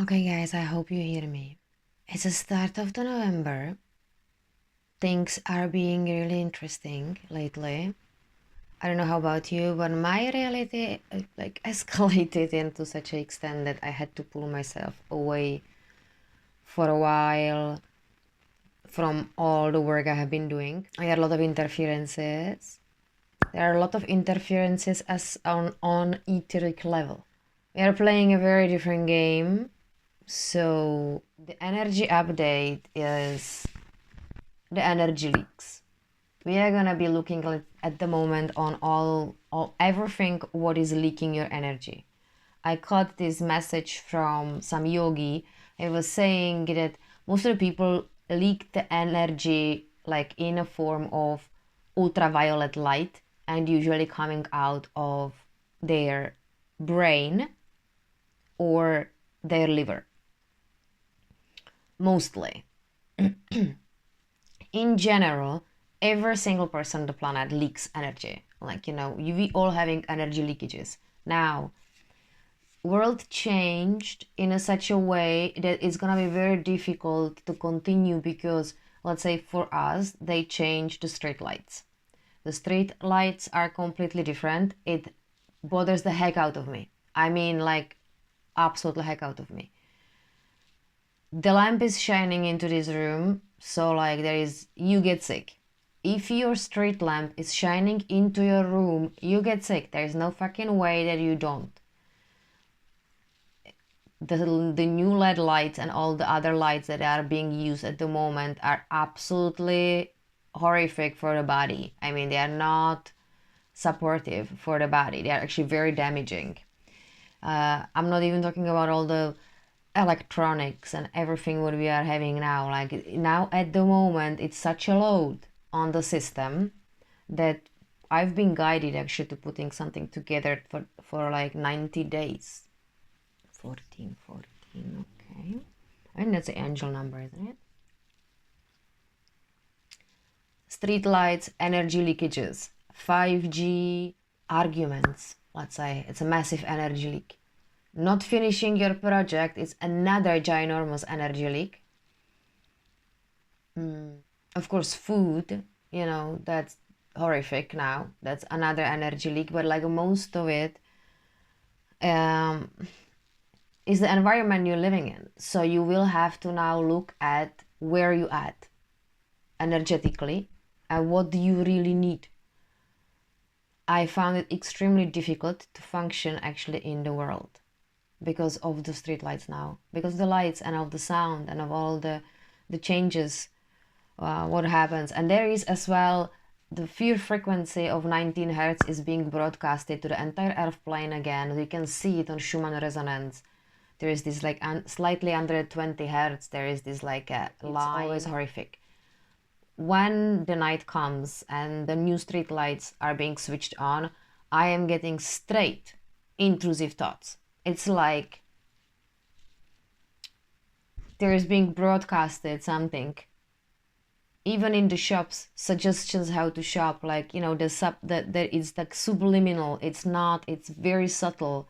Okay, guys, I hope you hear me. It's the start of the November. Things are being really interesting lately. I don't know how about you, but my reality escalated into such an extent that I had to pull myself away for a while from all the work I have been doing. I had a lot of interferences. There are a lot of interferences as on etheric level. We are playing a very different game. So the energy update is the energy leaks. We are gonna be looking at the moment on all everything what is leaking your energy. I caught this message from some yogi. It was saying that most of the people leak the energy like in a form of ultraviolet light and usually coming out of their brain or their liver. Mostly. In general, every single person on the planet leaks energy. We all having energy leakages. Now, world changed in such a way that it's gonna be very difficult to continue because, let's say for us, they changed the street lights. The street lights are completely different. It bothers the heck out of me. I mean, like, absolutely heck out of me. The lamp is shining into this room, so you get sick. If your street lamp is shining into your room, you get sick. There's no fucking way that you don't. The new LED lights and all the other lights that are being used at the moment are absolutely horrific for the body. I mean, they are not supportive for the body. They are actually very damaging. I'm not even talking about all the electronics and everything what we are having now. Like now at the moment, it's such a load on the system that I've been guided actually to putting something together for like 90 days. 14, okay. I think that's the angel number, isn't it? Street lights, energy leakages, 5G arguments, let's say. It's a massive energy leak. Not finishing your project is another ginormous energy leak. Of course, food, that's horrific now. That's another energy leak, but like most of it is the environment you're living in. So you will have to now look at where you at energetically and what do you really need. I found it extremely difficult to function actually in the world because of the street lights now, because of the lights and of the sound and of all the changes, what happens. And there is as well the fear frequency of 19 hertz is being broadcasted to the entire earth plane again. You can see it on Schumann resonance. There is this like slightly under 20 hertz. There is this like a line. It's always horrific. When the night comes and the new street lights are being switched on, I am getting straight intrusive thoughts. It's like there is being broadcasted something. Even in the shops, suggestions how to shop, like, that it's like subliminal. It's not, it's very subtle,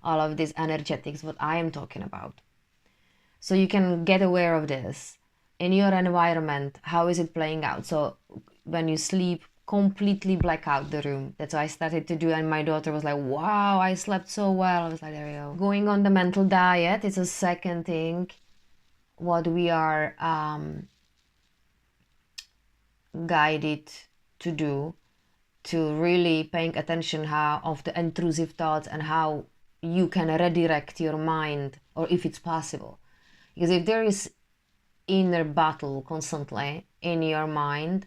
all of this energetics, what I am talking about. So you can get aware of this in your environment. How is it playing out? So when you sleep, completely black out the room. That's what I started to do, and my daughter was like, wow, I slept so well. I was like, there we go. Going on the mental diet is a second thing what we are guided to do, to really paying attention how of the intrusive thoughts and how you can redirect your mind, or if it's possible. Because if there is inner battle constantly in your mind,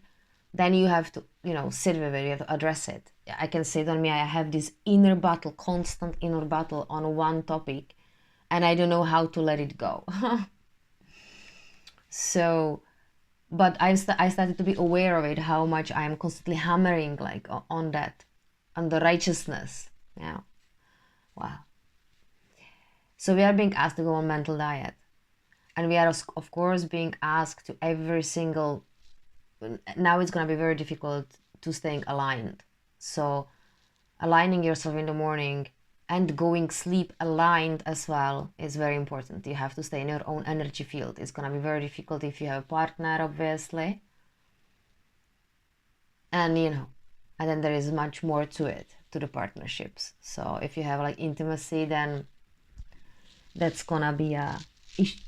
then you have to, sit with it, you have to address it. I can say it on me, I have this inner battle, constant inner battle on one topic, and I don't know how to let it go. So, but I started to be aware of it, how much I am constantly hammering like on that, on the righteousness. Yeah. Wow. So we are being asked to go on mental diet. And we are, of course, being asked to every single... Now it's going to be very difficult to staying aligned. So aligning yourself in the morning and going sleep aligned as well is very important. You have to stay in your own energy field. It's gonna be very difficult if you have a partner, obviously. And and then there is much more to it, to the partnerships. So if you have like intimacy, then that's gonna be a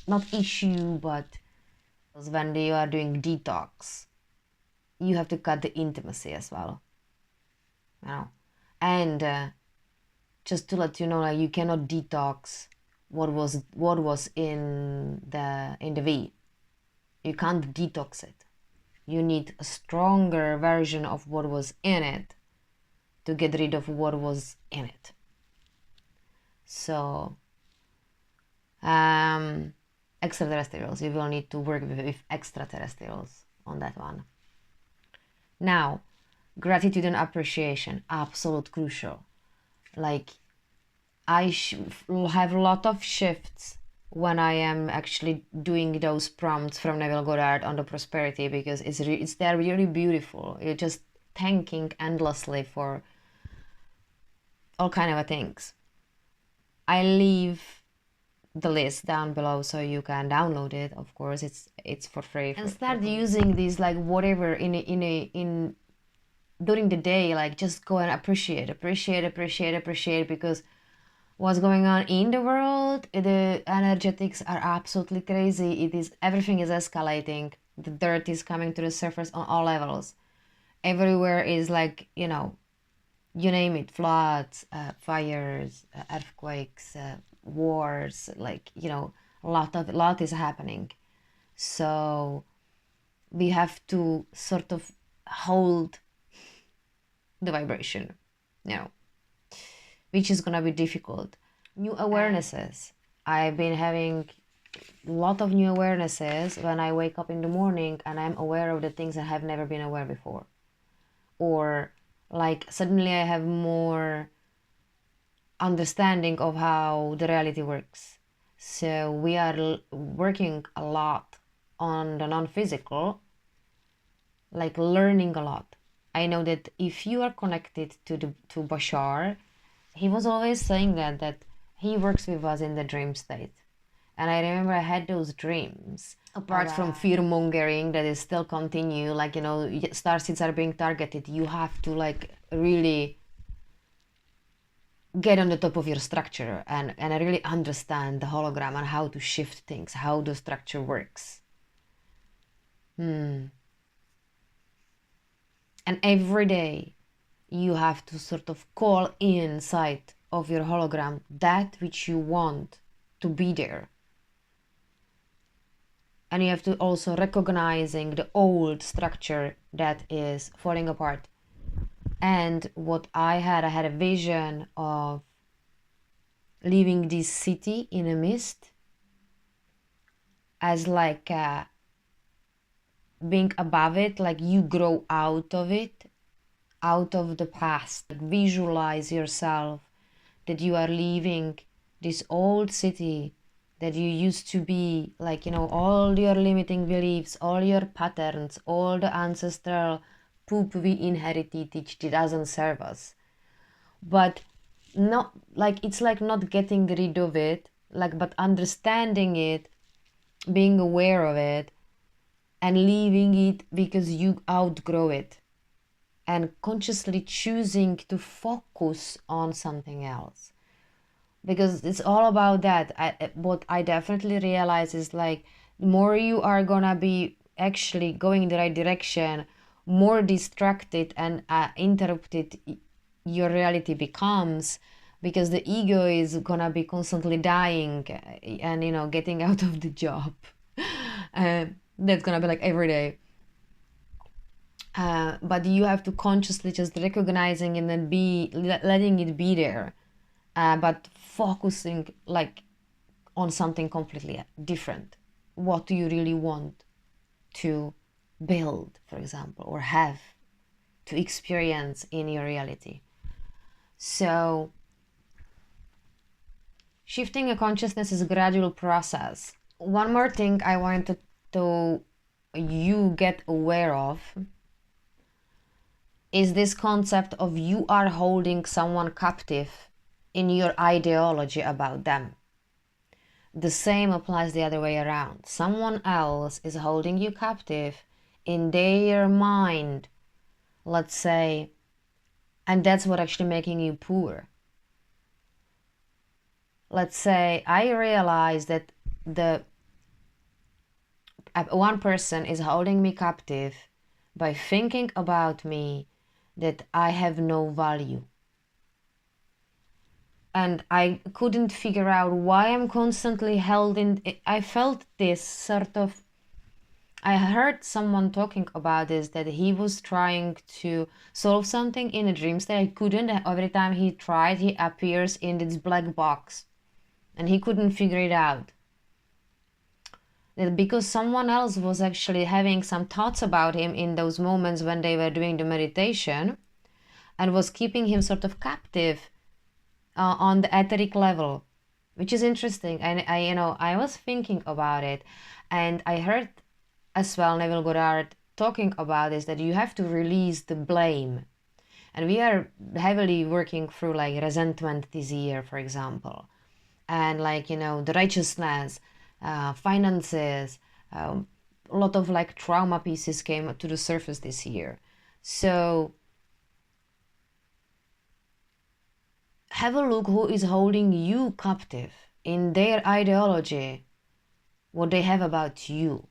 not issue, but when you are doing detox, you have to cut the intimacy as well, and just to let you know, like, you cannot detox what was in the V. You can't detox it. You need a stronger version of what was in it to get rid of what was in it. So extraterrestrials, you will need to work with extraterrestrials on that one. Now, gratitude and appreciation, absolute crucial. Like, I have a lot of shifts when I am actually doing those prompts from Neville Goddard on the prosperity, because they're really beautiful. You're just thanking endlessly for all kind of things. I leave the list down below so you can download it. Of course, it's for free. And start using these, like, whatever in during the day, like, just go and appreciate, because what's going on in the world, the energetics are absolutely crazy. Everything is escalating. The dirt is coming to the surface on all levels. Everywhere is like, you name it, floods, fires, earthquakes, wars, like, a lot is happening. So we have to sort of hold the vibration, which is gonna be difficult. New awarenesses. I've been having a lot of new awarenesses when I wake up in the morning and I'm aware of the things I have never been aware before. Or like suddenly I have more understanding of how the reality works. So we are working a lot on the non-physical, like learning a lot. I know that if you are connected to Bashar, he was always saying that he works with us in the dream state. And I remember I had those dreams. Apart from fear-mongering that is still continue, like, starseeds are being targeted, you have to, like, really get on the top of your structure and really understand the hologram and how to shift things, how the structure works. And every day you have to sort of call inside of your hologram that which you want to be there. And you have to also recognizing the old structure that is falling apart. And what I had a vision of leaving this city in a mist as like being above it, like you grow out of it, out of the past. Visualize yourself that you are leaving this old city that you used to be, like, all your limiting beliefs, all your patterns, all the ancestral poop we inherited, which doesn't serve us. But not like, it's like not getting rid of it, like, but understanding it, being aware of it, and leaving it because you outgrow it, and consciously choosing to focus on something else. Because it's all about that. What I definitely realize is, like, the more you are gonna be actually going in the right direction, more distracted and interrupted your reality becomes, because the ego is gonna be constantly dying and getting out of the job. That's gonna be like every day. But you have to consciously just recognizing and then letting it be there, but focusing, like, on something completely different. What do you really want to build, for example, or have to experience in your reality? So shifting a consciousness is a gradual process. One more thing I wanted to you get aware of is this concept of you are holding someone captive in your ideology about them. The same applies the other way around. Someone else is holding you captive in their mind, let's say, and that's what actually making you poor. Let's say I realize that one person is holding me captive by thinking about me that I have no value. And I couldn't figure out why I'm constantly held in. I felt this sort of. I heard someone talking about this, that he was trying to solve something in a dream state. I couldn't. Every time he tried, he appears in this black box. And he couldn't figure it out. That because someone else was actually having some thoughts about him in those moments when they were doing the meditation, and was keeping him sort of captive on the etheric level, which is interesting. And I was thinking about it, and I heard as well Neville Goddard talking about this, that you have to release the blame. And we are heavily working through like resentment this year, for example, and like the righteousness, finances, a lot of like trauma pieces came to the surface this year. So have a look who is holding you captive in their ideology, what they have about you.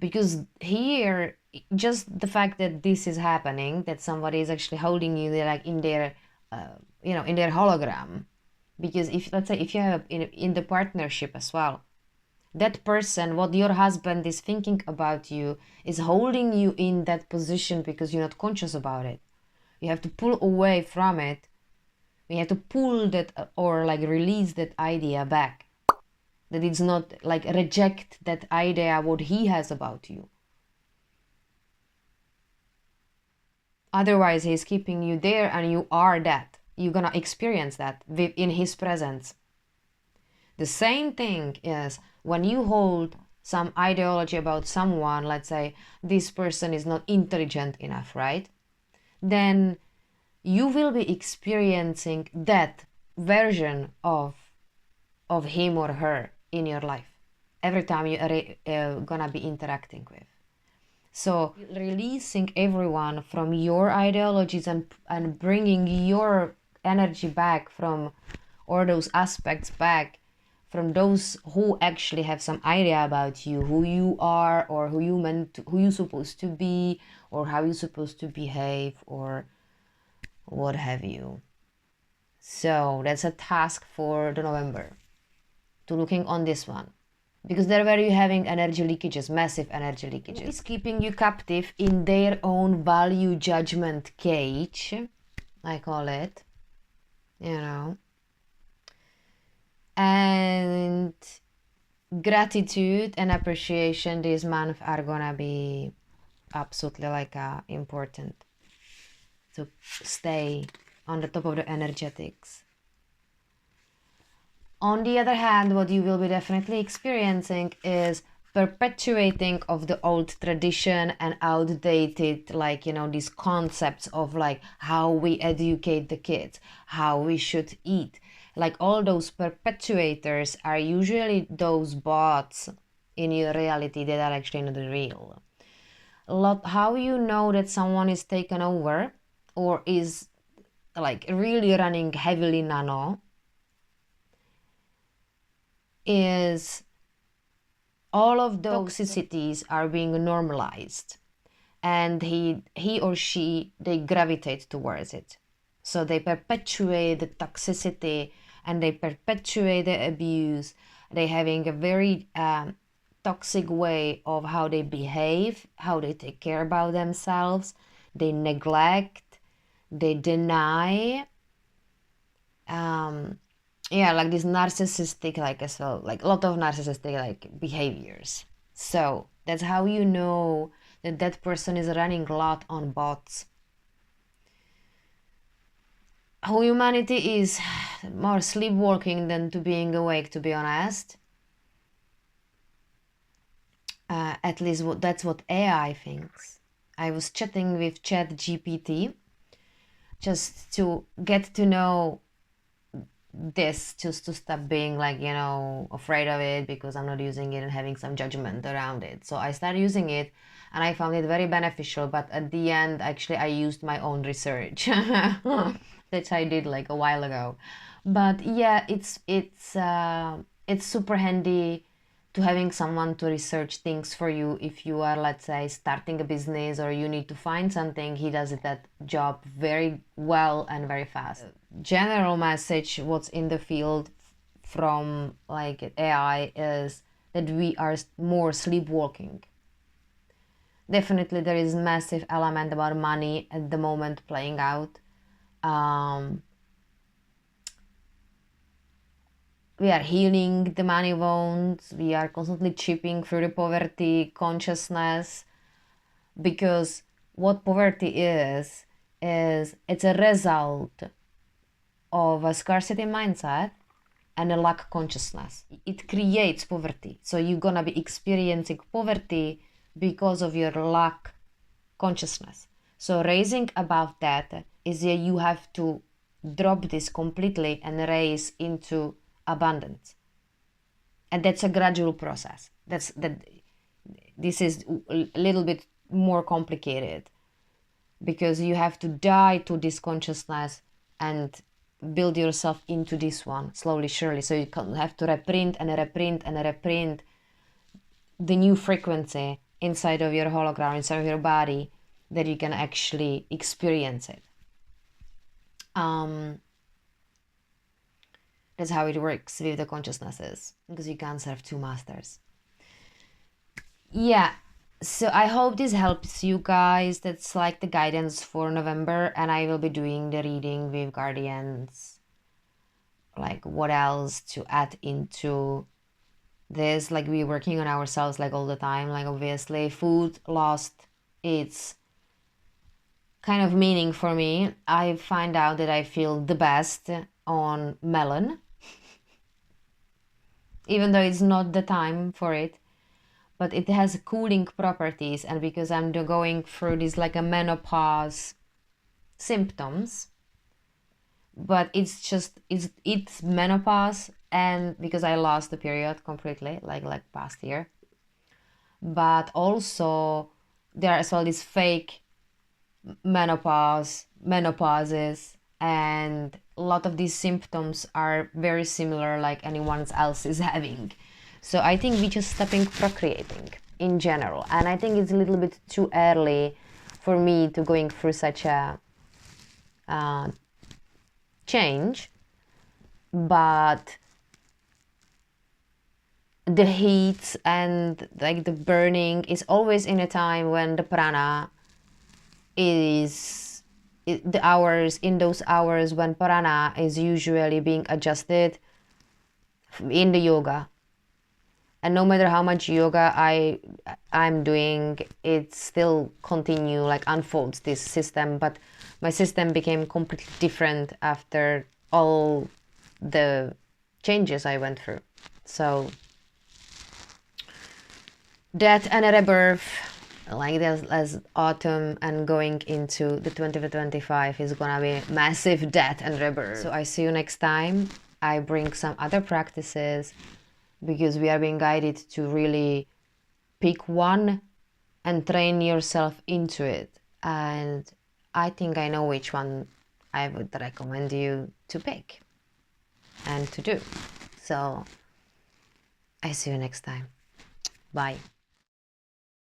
Because here, just the fact that this is happening, that somebody is actually holding you like in their in their hologram. Because if, let's say, if you have in the partnership as well, that person, what your husband is thinking about you, is holding you in that position because you're not conscious about it. You have to pull away from it. You have to pull that or like release that idea back. That it's not like reject that idea what he has about you. Otherwise, he's keeping you there and you are that. You're gonna experience that in his presence. The same thing is when you hold some ideology about someone, let's say this person is not intelligent enough, right? Then you will be experiencing that version of him or her in your life every time you're gonna be interacting with. So releasing everyone from your ideologies and bringing your energy back from, or those aspects back from those who actually have some idea about you, who you are, or who you're supposed to be, or how you're supposed to behave, or what have you. So that's a task for the November, to looking on this one. Because there were you having energy leakages, massive energy leakages. It's keeping you captive in their own value judgment cage, I call it, And gratitude and appreciation this month are gonna be absolutely like important to stay on the top of the energetics. On the other hand, what you will be definitely experiencing is perpetuating of the old tradition and outdated, like, these concepts of like how we educate the kids, how we should eat. Like all those perpetuators are usually those bots in your reality that are actually not real. How you know that someone is taken over or is like really running heavily nano is all of those toxicities are being normalized, and he or she, they gravitate towards it. So they perpetuate the toxicity and they perpetuate the abuse. They're having a very toxic way of how they behave, how they take care about themselves. They neglect, they deny, like this narcissistic, like as well, like a lot of narcissistic like behaviors. So that's how you know that that person is running a lot on bots. How humanity is more sleepwalking than to being awake, to be honest. At least that's what AI thinks. I was chatting with ChatGPT, just to get to know this, just to stop being like, you know, afraid of it because I'm not using it and having some judgment around it. So I started using it and I found it very beneficial, but at the end actually I used my own research that I did like a while ago. But yeah, it's super handy to having someone to research things for you if you are, let's say, starting a business or you need to find something. He does that job very well and very fast. General message what's in the field from like AI is that we are more sleepwalking. Definitely there is massive element about money at the moment playing out. We are healing the money wounds. We are constantly chipping through the poverty consciousness, because what poverty is it's a result of a scarcity mindset and a lack consciousness. It creates poverty. So you're gonna be experiencing poverty because of your lack consciousness. So raising above that is that you have to drop this completely and raise into abundance. And that's a gradual process. This is a little bit more complicated because you have to die to this consciousness and build yourself into this one slowly, surely. So you have to reprint and reprint and reprint the new frequency inside of your hologram, inside of your body, that you can actually experience it. That's how it works with the consciousnesses, because you can't serve two masters. Yeah, so I hope this helps you guys. That's like the guidance for November, and I will be doing the reading with guardians, like what else to add into this. Like we're working on ourselves like all the time. Like obviously food lost its kind of meaning for me. I find out that I feel the best on melon, even though it's not the time for it, but it has cooling properties. And because I'm going through this like a menopause symptoms, but it's menopause, and because I lost the period completely like past year, but also there are as well these fake menopauses, and a lot of these symptoms are very similar like anyone else is having. So I think we're just stopping procreating in general, and I think it's a little bit too early for me to going through such a change. But the heat and like the burning is always in a time when the prana is the hours, in those hours when prana is usually being adjusted in the yoga. And no matter how much yoga I'm doing, it still continue like unfolds this system. But my system became completely different after all the changes I went through. So death and rebirth, like this as autumn and going into the 2025 is gonna be massive death and rebirth. So I see you next time. I bring some other practices, because we are being guided to really pick one and train yourself into it. And I think I know which one I would recommend you to pick and to do. So I see you next time. Bye.